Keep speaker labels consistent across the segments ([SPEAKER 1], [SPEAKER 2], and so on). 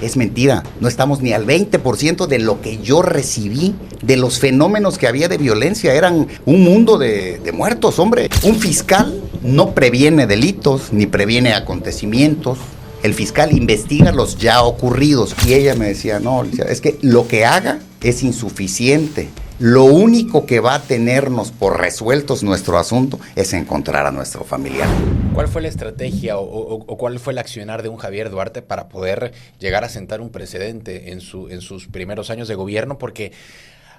[SPEAKER 1] Es mentira, no estamos ni al 20% de lo que yo recibí, de los fenómenos que había de violencia. Eran un mundo de muertos, hombre. Un fiscal no previene delitos, ni previene acontecimientos. El fiscal investiga los ya ocurridos. Y ella me decía, no, es que lo que haga es insuficiente. Lo único que va a tenernos por resueltos nuestro asunto es encontrar a nuestro familiar.
[SPEAKER 2] ¿Cuál fue la estrategia o cuál fue el accionar de un Javier Duarte para poder llegar a sentar un precedente en sus primeros años de gobierno? Porque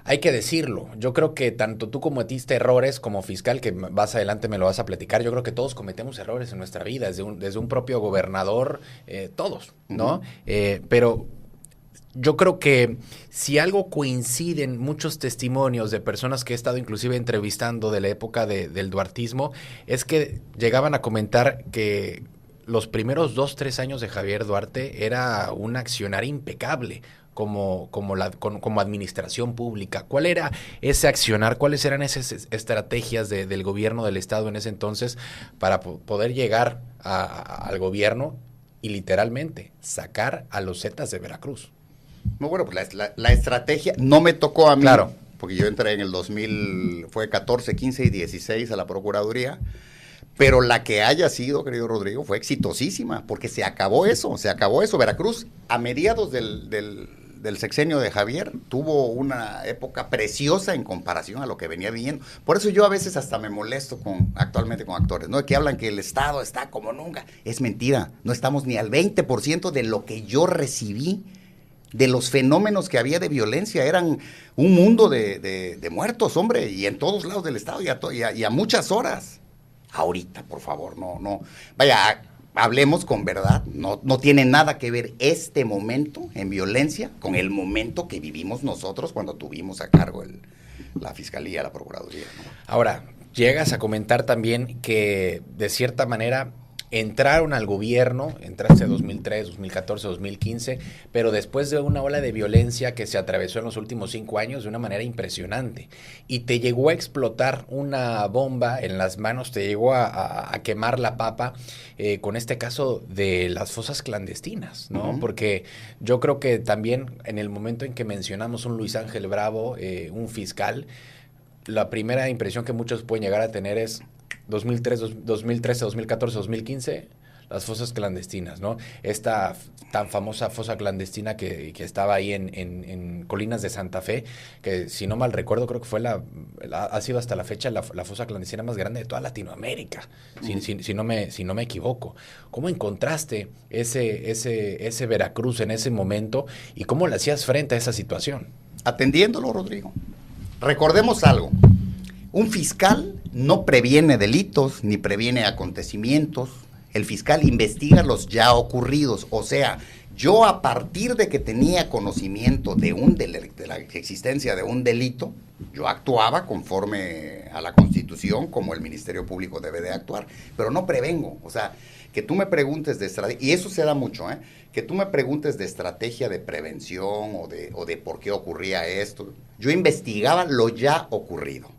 [SPEAKER 2] hay que decirlo, yo creo que tanto tú cometiste errores como fiscal, que más adelante me lo vas a platicar, yo creo que todos cometemos errores en nuestra vida, desde un propio gobernador, todos, ¿no? Pero yo creo que si algo coinciden muchos testimonios de personas que he estado inclusive entrevistando de la época del duartismo, es que llegaban a comentar que los primeros 2-3 años de Javier Duarte era un accionar impecable como administración pública. ¿Cuál era ese accionar? ¿Cuáles eran esas estrategias del gobierno del Estado en ese entonces para poder llegar al gobierno y literalmente sacar a los Zetas de Veracruz?
[SPEAKER 1] No, bueno, pues la estrategia no me tocó a mí,
[SPEAKER 2] claro,
[SPEAKER 1] porque yo entré en el 2000, fue 14, 15 y 16 a la Procuraduría, pero la que haya sido, querido Rodrigo, fue exitosísima, porque se acabó eso. Veracruz, a mediados del sexenio de Javier, tuvo una época preciosa en comparación a lo que venía viviendo. Por eso yo a veces hasta me molesto actualmente con actores, ¿no? Que hablan que el Estado está como nunca. Es mentira, no estamos ni al 20% de lo que yo recibí, de los fenómenos que había de violencia. Eran un mundo de muertos, hombre, y en todos lados del Estado y a muchas horas. Ahorita, por favor, no. Vaya, hablemos con verdad. No tiene nada que ver este momento en violencia con el momento que vivimos nosotros cuando tuvimos a cargo la Fiscalía, la Procuraduría, ¿no?
[SPEAKER 2] Ahora, llegas a comentar también que de cierta manera entraron al gobierno, entraste 2003, 2014, 2015, pero después de una ola de violencia que se atravesó en los últimos 5 años de una manera impresionante, y te llegó a explotar una bomba en las manos, te llegó a quemar la papa con este caso de las fosas clandestinas, ¿no? Uh-huh. Porque yo creo que también en el momento en que mencionamos un Luis Ángel Bravo, un fiscal, la primera impresión que muchos pueden llegar a tener es 2013, 2014, 2015, las fosas clandestinas, ¿no? Esta tan famosa fosa clandestina que estaba ahí en Colinas de Santa Fe, que si no mal recuerdo creo que fue ha sido hasta la fecha la fosa clandestina más grande de toda Latinoamérica, si no me equivoco. ¿Cómo encontraste ese Veracruz en ese momento y cómo le hacías frente a esa situación?
[SPEAKER 1] Atendiéndolo, Rodrigo. Recordemos algo. Un fiscal no previene delitos ni previene acontecimientos. El fiscal investiga los ya ocurridos. O sea, yo a partir de que tenía conocimiento de la existencia de un delito, yo actuaba conforme a la Constitución, como el Ministerio Público debe de actuar, pero no prevengo. O sea, que tú me preguntes de estrategia, y eso se da mucho, que tú me preguntes de estrategia de prevención o de por qué ocurría esto. Yo investigaba lo ya ocurrido.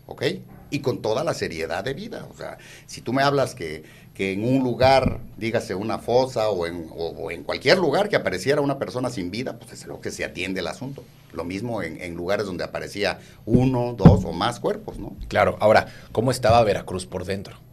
[SPEAKER 1] ¿Ok? Y con toda la seriedad de vida. O sea, si tú me hablas que en un lugar, dígase una fosa o en cualquier lugar que apareciera una persona sin vida, pues es lo que se atiende el asunto. Lo mismo en lugares donde aparecía 1, 2 o más cuerpos, ¿no?
[SPEAKER 2] Claro. Ahora, ¿cómo estaba Veracruz por dentro?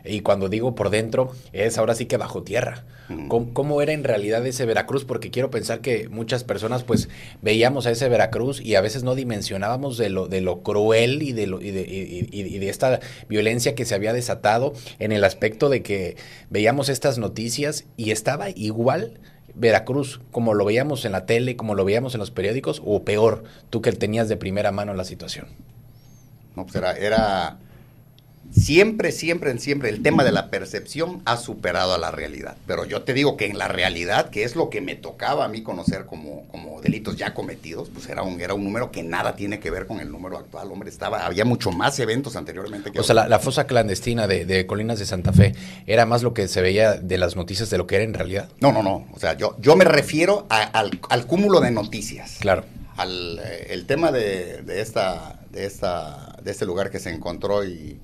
[SPEAKER 2] Y cuando digo por dentro, es ahora sí que bajo tierra. ¿Cómo era en realidad ese Veracruz? Porque quiero pensar que muchas personas pues veíamos a ese Veracruz y a veces no dimensionábamos de lo cruel y de esta violencia que se había desatado, en el aspecto de que veíamos estas noticias y estaba igual Veracruz como lo veíamos en la tele, como lo veíamos en los periódicos, o peor, tú que tenías de primera mano la situación.
[SPEAKER 1] No, pues era siempre el tema de la percepción ha superado a la realidad. Pero yo te digo que en la realidad, que es lo que me tocaba a mí conocer como delitos ya cometidos, pues era un número que nada tiene que ver con el número actual, hombre. Había mucho más eventos anteriormente.
[SPEAKER 2] O sea, la fosa clandestina de Colinas de Santa Fe era más lo que se veía de las noticias de lo que era en realidad.
[SPEAKER 1] No. O sea, yo me refiero al cúmulo de noticias.
[SPEAKER 2] Claro.
[SPEAKER 1] El tema de este lugar que se encontró y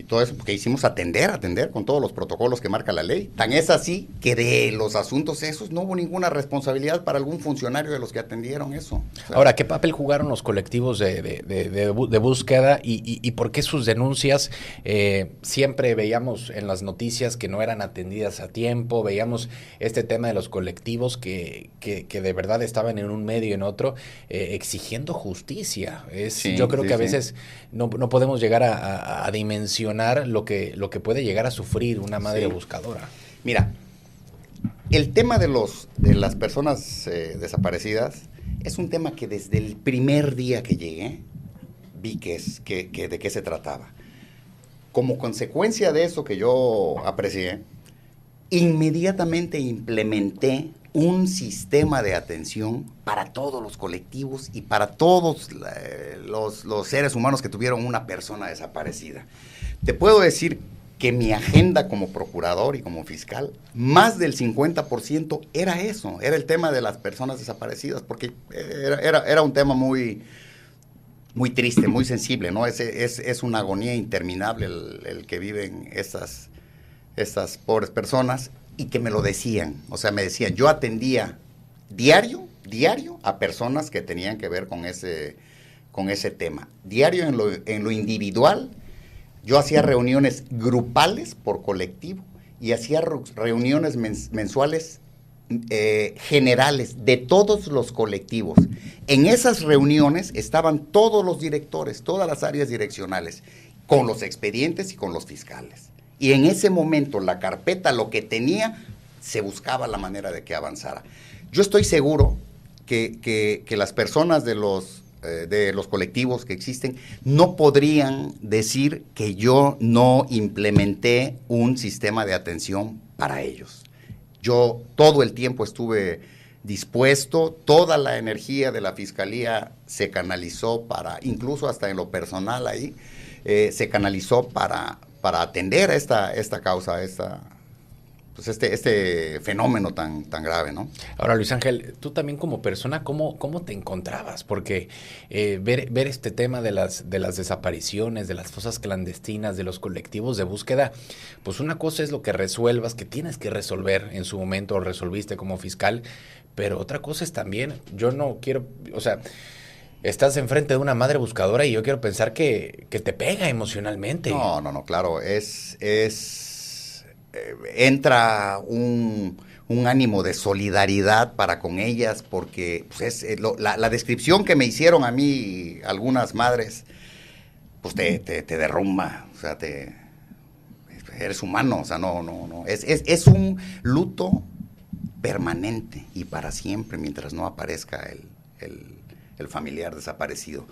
[SPEAKER 1] y todo eso, porque hicimos atender con todos los protocolos que marca la ley. Tan es así que de los asuntos esos no hubo ninguna responsabilidad para algún funcionario de los que atendieron eso. O sea,
[SPEAKER 2] ahora, ¿qué papel jugaron los colectivos de búsqueda y por qué sus denuncias siempre veíamos en las noticias que no eran atendidas a tiempo? Veíamos este tema de los colectivos que de verdad estaban en un medio y en otro exigiendo justicia. Yo creo que a veces no podemos llegar a dimensionar lo que puede llegar a sufrir una madre buscadora.
[SPEAKER 1] Mira, el tema de las personas desaparecidas es un tema que desde el primer día que llegué vi de qué se trataba. Como consecuencia de eso que yo aprecié, inmediatamente implementé un sistema de atención para todos los colectivos y para todos los seres humanos que tuvieron una persona desaparecida. Te puedo decir que mi agenda como procurador y como fiscal, más del 50% era eso, era el tema de las personas desaparecidas, porque era un tema muy, muy triste, muy sensible, ¿no? Es una agonía interminable el que viven estas pobres personas, y que me lo decían, o sea, me decían, yo atendía diario a personas que tenían que ver con ese tema, diario en lo individual. Yo hacía reuniones grupales por colectivo y hacía reuniones mensuales generales de todos los colectivos. En esas reuniones estaban todos los directores, todas las áreas direccionales, con los expedientes y con los fiscales. Y en ese momento la carpeta, lo que tenía, se buscaba la manera de que avanzara. Yo estoy seguro que las personas de los colectivos que existen no podrían decir que yo no implementé un sistema de atención para ellos. Yo todo el tiempo estuve dispuesto, toda la energía de la Fiscalía se canalizó incluso hasta en lo personal ahí, se canalizó para atender esta causa, este fenómeno tan grave, ¿no?
[SPEAKER 2] Ahora, Luis Ángel, tú también como persona, ¿cómo te encontrabas? Porque ver este tema de las desapariciones, de las fosas clandestinas, de los colectivos de búsqueda, pues una cosa es lo que resuelvas, que tienes que resolver en su momento, o resolviste como fiscal, pero otra cosa es también, yo no quiero, o sea, estás enfrente de una madre buscadora y yo quiero pensar que te pega emocionalmente.
[SPEAKER 1] No, claro, entra un ánimo de solidaridad para con ellas, porque pues la descripción que me hicieron a mí algunas madres, pues te derrumba, o sea, eres humano, o sea, no, es un luto permanente y para siempre mientras no aparezca el familiar desaparecido.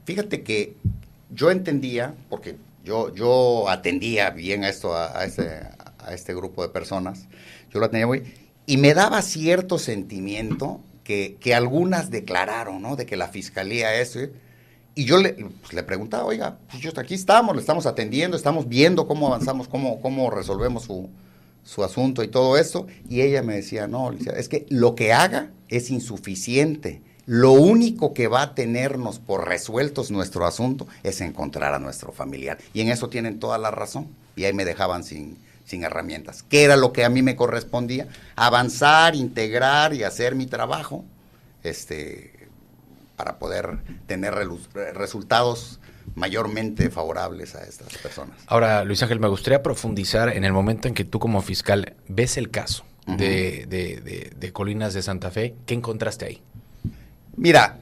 [SPEAKER 1] Fíjate que yo entendía, porque yo atendía bien a este grupo de personas, yo lo atendía muy, y me daba cierto sentimiento que algunas declararon, ¿no? De que la fiscalía y yo le preguntaba, oiga, pues aquí estamos, le estamos atendiendo, estamos viendo cómo avanzamos, cómo resolvemos su asunto y todo esto, y ella me decía, no, es que lo que haga es insuficiente. Lo único que va a tenernos por resueltos nuestro asunto es encontrar a nuestro familiar. Y en eso tienen toda la razón. Y ahí me dejaban sin herramientas. ¿Qué era lo que a mí me correspondía? Avanzar, integrar y hacer mi trabajo para poder tener resultados mayormente favorables a estas personas.
[SPEAKER 2] Ahora, Luis Ángel, me gustaría profundizar en el momento en que tú como fiscal ves el caso de Colinas de Santa Fe. ¿Qué encontraste ahí?
[SPEAKER 1] Mira,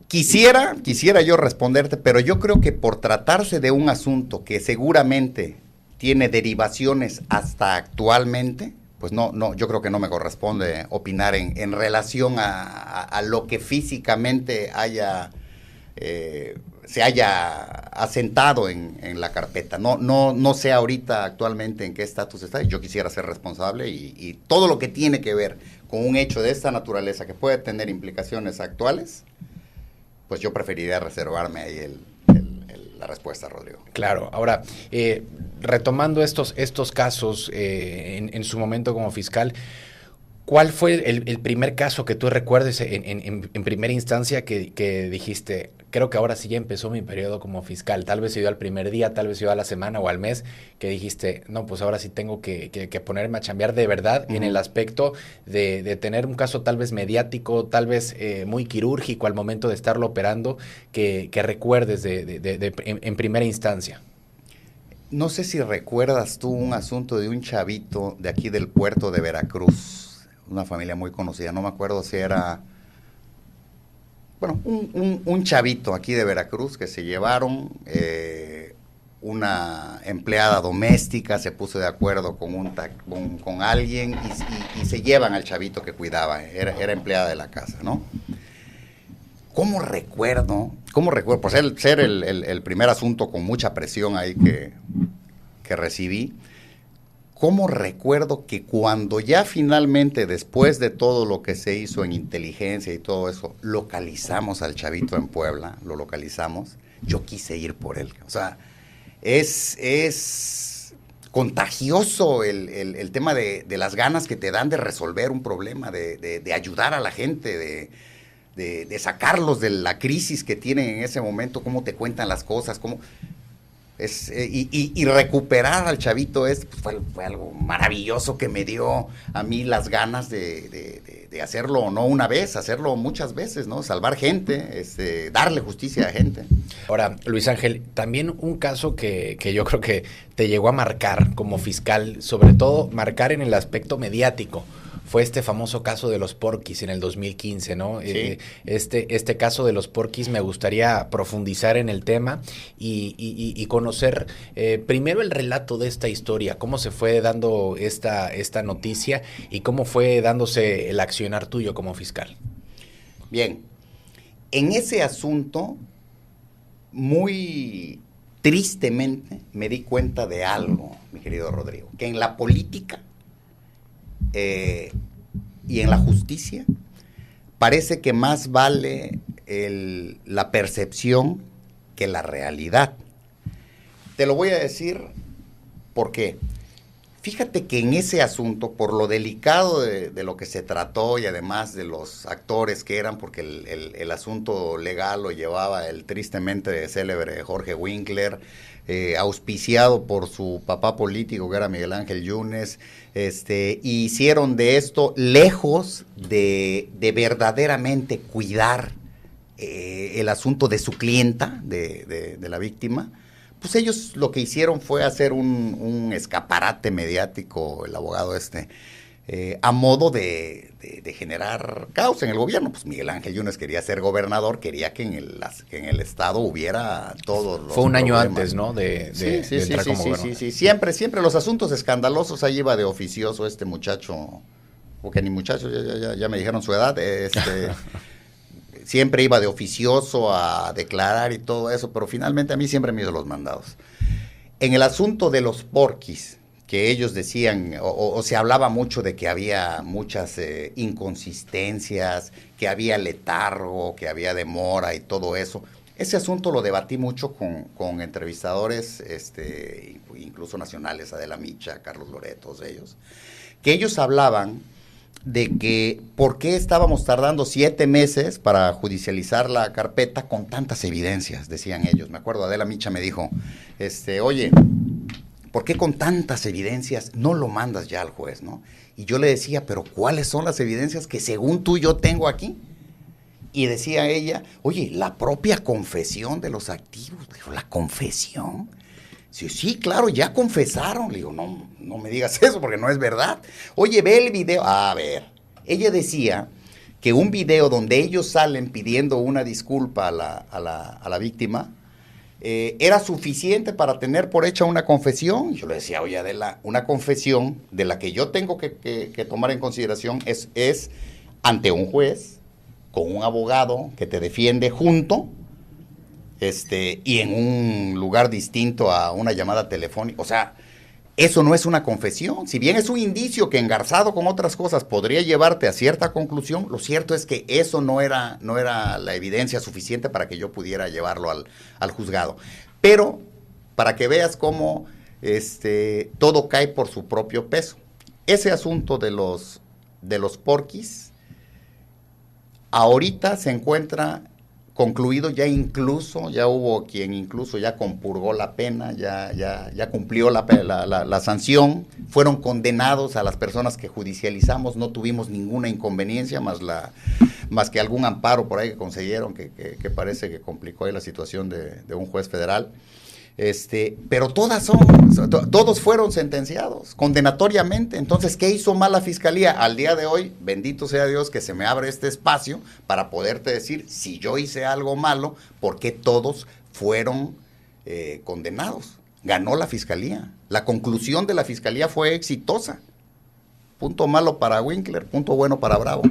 [SPEAKER 1] quisiera yo responderte, pero yo creo que por tratarse de un asunto que seguramente tiene derivaciones hasta actualmente, pues no, yo creo que no me corresponde opinar en relación a lo que físicamente se haya asentado en la carpeta. No sé ahorita actualmente en qué estatus está, y yo quisiera ser responsable y todo lo que tiene que ver con un hecho de esta naturaleza que puede tener implicaciones actuales, pues yo preferiría reservarme ahí la respuesta, Rodrigo.
[SPEAKER 2] Claro. Ahora, retomando estos casos en su momento como fiscal, ¿Cuál fue el primer caso que tú recuerdes en primera instancia que dijiste, creo que ahora sí ya empezó mi periodo como fiscal? Tal vez se dio al primer día, tal vez se dio a la semana o al mes, que dijiste, no, pues ahora sí tengo que ponerme a chambear de verdad en el aspecto de tener un caso tal vez mediático, tal vez muy quirúrgico al momento de estarlo operando, que recuerdes en primera instancia.
[SPEAKER 1] No sé si recuerdas tú un asunto de un chavito de aquí del puerto de Veracruz, una familia muy conocida, no me acuerdo si era, bueno, un chavito aquí de Veracruz que se llevaron, una empleada doméstica se puso de acuerdo con alguien y se llevan al chavito que cuidaba, era empleada de la casa, ¿no? ¿Cómo recuerdo? Por ser el primer asunto con mucha presión ahí que recibí, ¿cómo recuerdo que cuando ya finalmente, después de todo lo que se hizo en inteligencia y todo eso, localizamos al chavito en Puebla, lo localizamos, yo quise ir por él? O sea, es contagioso el tema de las ganas que te dan de resolver un problema, de ayudar a la gente, de sacarlos de la crisis que tienen en ese momento, cómo te cuentan las cosas, y recuperar al chavito pues fue algo maravilloso que me dio a mí las ganas de hacerlo, no una vez, hacerlo muchas veces, ¿no? Salvar gente, darle justicia a gente.
[SPEAKER 2] Ahora, Luis Ángel, también un caso que yo creo que te llegó a marcar como fiscal, sobre todo marcar en el aspecto mediático, fue este famoso caso de los Porquis en el 2015, ¿no?
[SPEAKER 1] Sí.
[SPEAKER 2] Este caso de los Porquis me gustaría profundizar en el tema y conocer primero el relato de esta historia, cómo se fue dando esta noticia y cómo fue dándose el accionar tuyo como fiscal.
[SPEAKER 1] Bien, en ese asunto, muy tristemente, me di cuenta de algo, mi querido Rodrigo, que en la política y en la justicia parece que más vale la percepción que la realidad. Te lo voy a decir por qué. Fíjate que en ese asunto, por lo delicado de lo que se trató y además de los actores que eran, porque el asunto legal lo llevaba el tristemente célebre Jorge Winkler, auspiciado por su papá político que era Miguel Ángel Yunes, hicieron de esto, lejos de verdaderamente cuidar el asunto de su clienta, de la víctima, pues ellos lo que hicieron fue hacer un escaparate mediático, el abogado a modo de generar caos en el gobierno. Pues Miguel Ángel Yunes quería ser gobernador, quería que en el estado hubiera todos los
[SPEAKER 2] Fue un año
[SPEAKER 1] problemas.
[SPEAKER 2] antes, ¿no? De entrar como gobernador.
[SPEAKER 1] Sí. Siempre los asuntos escandalosos, ahí iba de oficioso este muchacho, porque ni muchacho, ya me dijeron su edad, siempre iba de oficioso a declarar y todo eso, pero finalmente a mí siempre me hizo los mandados. En el asunto de los Porquis, que ellos decían, o se hablaba mucho de que había muchas inconsistencias, que había letargo, que había demora y todo eso. Ese asunto lo debatí mucho con entrevistadores, incluso nacionales, Adela Micha, Carlos Loreto, todos ellos, que ellos hablaban de que por qué estábamos tardando 7 meses para judicializar la carpeta con tantas evidencias, decían ellos. Me acuerdo, Adela Micha me dijo, oye, ¿por qué con tantas evidencias no lo mandas ya al juez, no? Y yo le decía, pero ¿cuáles son las evidencias que según tú yo tengo aquí? Y decía ella, oye, la propia confesión de los activos. Le digo, ¿la confesión? Sí, claro, ya confesaron. Le digo, no me digas eso porque no es verdad. Oye, ve el video. A ver, ella decía que un video donde ellos salen pidiendo una disculpa a la víctima era suficiente para tener por hecha una confesión. Yo le decía, oye, Adela, una confesión de la que yo tengo que tomar en consideración es ante un juez, con un abogado que te defiende junto, y en un lugar distinto a una llamada telefónica. O sea, eso no es una confesión. Si bien es un indicio que engarzado con otras cosas podría llevarte a cierta conclusión, lo cierto es que eso no era la evidencia suficiente para que yo pudiera llevarlo al juzgado. Pero, para que veas cómo todo cae por su propio peso. Ese asunto de los de los Porquis ahorita se encuentra concluido, ya hubo quien incluso ya compurgó la pena, ya cumplió la sanción, fueron condenados a las personas que judicializamos, no tuvimos ninguna inconveniencia más que algún amparo por ahí que consiguieron, que parece que complicó ahí la situación de un juez federal. Pero todos fueron sentenciados condenatoriamente. Entonces, ¿qué hizo mal la fiscalía? Al día de hoy, bendito sea Dios que se me abre este espacio para poderte decir si yo hice algo malo, ¿por qué todos fueron condenados? Ganó la fiscalía. La conclusión de la fiscalía fue exitosa. Punto malo para Winkler, punto bueno para Bravo.